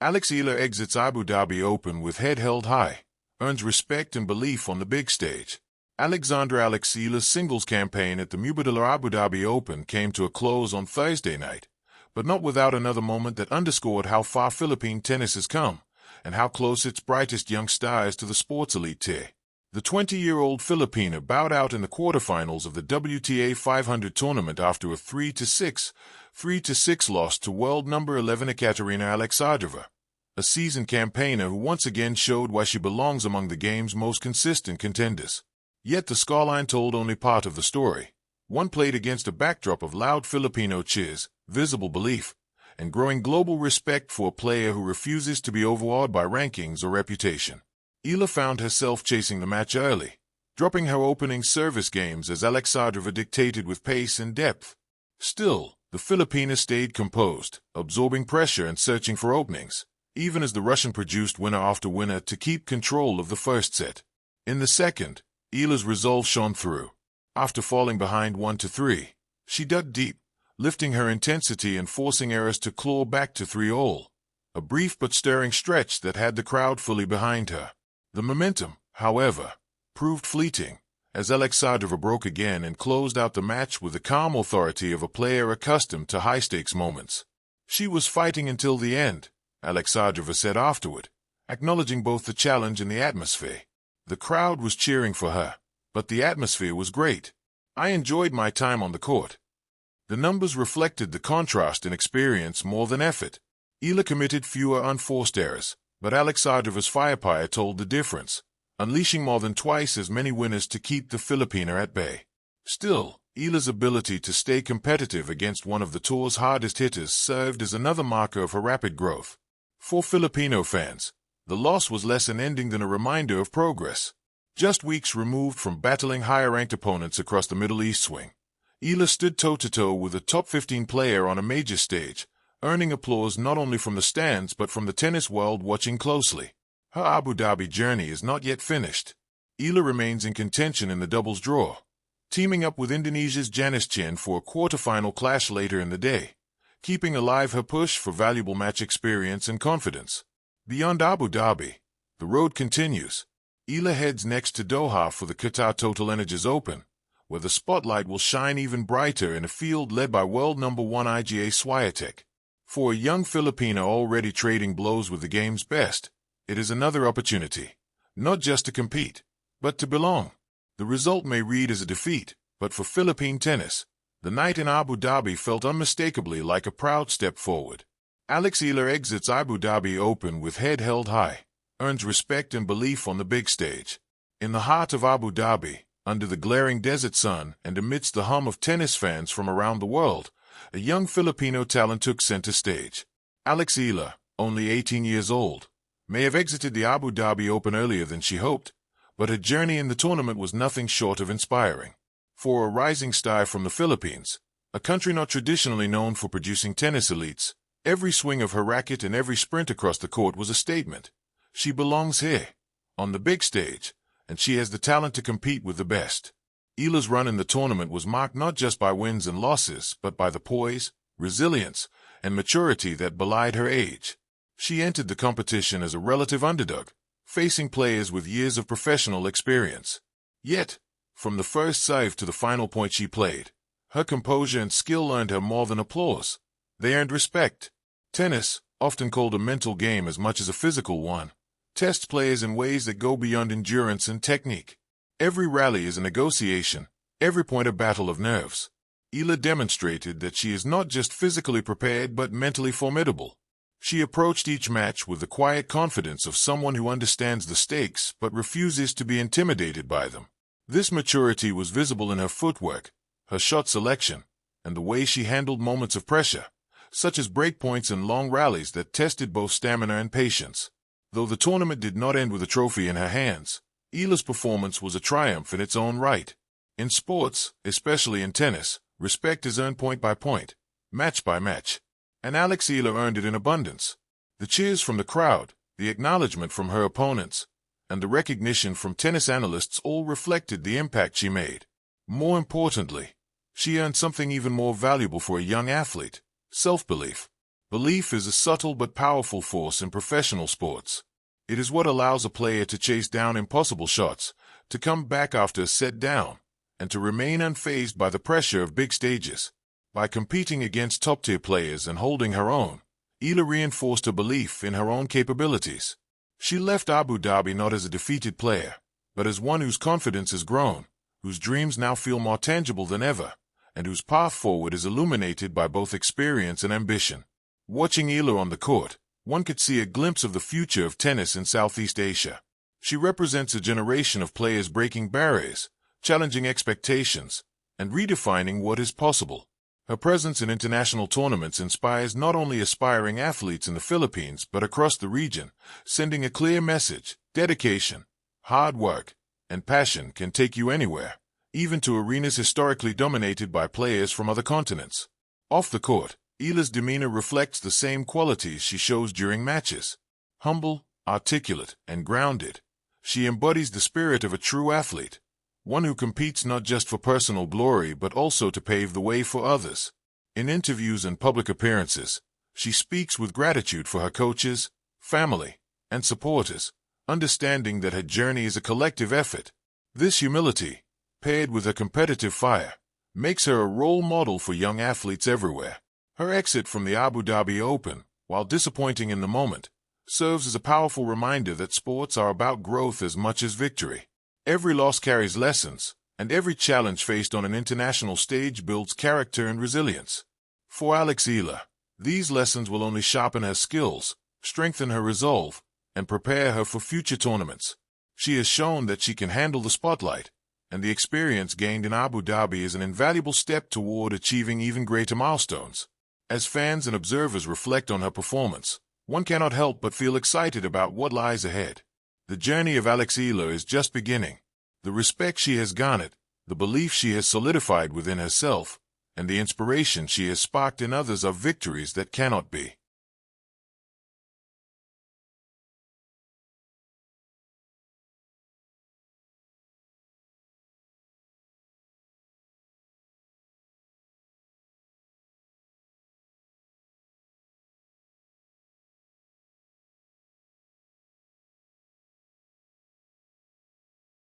Eala exits Abu Dhabi Open with head held high, earns respect and belief on the big stage. Eala's singles campaign at the Mubadala Abu Dhabi Open came to a close on Thursday night, but not without another moment that underscored how far Philippine tennis has come, and how close its brightest young star is to the sports elite tier. The 20-year-old Filipina bowed out in the quarterfinals of the WTA 500 tournament after a 3-6 loss to world number 11 Ekaterina Alexandrova, a seasoned campaigner who once again showed why she belongs among the game's most consistent contenders. Yet the scoreline told only part of the story. One played against a backdrop of loud Filipino cheers, visible belief, and growing global respect for a player who refuses to be overawed by rankings or reputation. Eala found herself chasing the match early, dropping her opening service games as Alexandrova dictated with pace and depth. Still, the Filipina stayed composed, absorbing pressure and searching for openings, even as the Russian produced winner after winner to keep control of the first set. In the second, Eala's resolve shone through. After falling behind 1-3, she dug deep, lifting her intensity and forcing errors to claw back to 3-all. A brief but stirring stretch that had the crowd fully behind her. The momentum, however, proved fleeting, as Alexandrova broke again and closed out the match with the calm authority of a player accustomed to high-stakes moments. She was fighting until the end, Alexandrova said afterward, acknowledging both the challenge and the atmosphere. The crowd was cheering for her, but the atmosphere was great. I enjoyed my time on the court. The numbers reflected the contrast in experience more than effort. Eala committed fewer unforced errors, but Alexandrova's firepower told the difference, unleashing more than twice as many winners to keep the Filipina at bay. Still, Eala's ability to stay competitive against one of the tour's hardest hitters served as another marker of her rapid growth. For Filipino fans, the loss was less an ending than a reminder of progress. Just weeks removed from battling higher-ranked opponents across the Middle East swing, Eala stood toe-to-toe with a top 15 player on a major stage, earning applause not only from the stands but from the tennis world watching closely. Her Abu Dhabi journey is not yet finished. Eala remains in contention in the doubles draw, teaming up with Indonesia's Janice Chen for a quarterfinal clash later in the day, keeping alive her push for valuable match experience and confidence. Beyond Abu Dhabi, the road continues. Eala heads next to Doha for the Qatar TotalEnergies Open, where the spotlight will shine even brighter in a field led by world number 1 Iga Swiatek. For a young Filipina already trading blows with the game's best, it is another opportunity, not just to compete, but to belong. The result may read as a defeat, but for Philippine tennis, the night in Abu Dhabi felt unmistakably like a proud step forward. Eala exits Abu Dhabi Open with head held high, earns respect and belief on the big stage. In the heart of Abu Dhabi, under the glaring desert sun and amidst the hum of tennis fans from around the world, a young Filipino talent took center stage. Eala, only 18 years old, may have exited the Abu Dhabi Open earlier than she hoped, but her journey in the tournament was nothing short of inspiring. For a rising star from the Philippines, a country not traditionally known for producing tennis elites, every swing of her racket and every sprint across the court was a statement. She belongs here, on the big stage, and she has the talent to compete with the best. Eala's run in the tournament was marked not just by wins and losses, but by the poise, resilience, and maturity that belied her age. She entered the competition as a relative underdog, facing players with years of professional experience. Yet, from the first serve to the final point she played, her composure and skill earned her more than applause. They earned respect. Tennis, often called a mental game as much as a physical one, tests players in ways that go beyond endurance and technique. Every rally is a negotiation, every point a battle of nerves. Eala demonstrated that she is not just physically prepared but mentally formidable. She approached each match with the quiet confidence of someone who understands the stakes but refuses to be intimidated by them. This maturity was visible in her footwork, her shot selection, and the way she handled moments of pressure, such as breakpoints and long rallies that tested both stamina and patience. Though the tournament did not end with a trophy in her hands, Eala's performance was a triumph in its own right. In sports, especially in tennis, respect is earned point by point, match by match. And Eala earned it in abundance. The cheers from the crowd, the acknowledgement from her opponents, and the recognition from tennis analysts all reflected the impact she made. More importantly, she earned something even more valuable for a young athlete: self-belief. Belief is a subtle but powerful force in professional sports. It is what allows a player to chase down impossible shots, to come back after a set down, and to remain unfazed by the pressure of big stages. By competing against top-tier players and holding her own, Eala reinforced her belief in her own capabilities. She left Abu Dhabi not as a defeated player, but as one whose confidence has grown, whose dreams now feel more tangible than ever, and whose path forward is illuminated by both experience and ambition. Watching Eala on the court, one could see a glimpse of the future of tennis in Southeast Asia. She represents a generation of players breaking barriers, challenging expectations, and redefining what is possible. Her presence in international tournaments inspires not only aspiring athletes in the Philippines but across the region, sending a clear message: dedication, hard work, and passion can take you anywhere, even to arenas historically dominated by players from other continents. Off the court, Eala's demeanor reflects the same qualities she shows during matches. Humble, articulate, and grounded, she embodies the spirit of a true athlete, one who competes not just for personal glory but also to pave the way for others. In interviews and public appearances, she speaks with gratitude for her coaches, family, and supporters, understanding that her journey is a collective effort. This humility, paired with her competitive fire, makes her a role model for young athletes everywhere. Her exit from the Abu Dhabi Open, while disappointing in the moment, serves as a powerful reminder that sports are about growth as much as victory. Every loss carries lessons, and every challenge faced on an international stage builds character and resilience. For Eala, these lessons will only sharpen her skills, strengthen her resolve, and prepare her for future tournaments. She has shown that she can handle the spotlight, and the experience gained in Abu Dhabi is an invaluable step toward achieving even greater milestones. As fans and observers reflect on her performance, one cannot help but feel excited about what lies ahead. The journey of Eala is just beginning. The respect she has garnered, the belief she has solidified within herself, and the inspiration she has sparked in others are victories that cannot be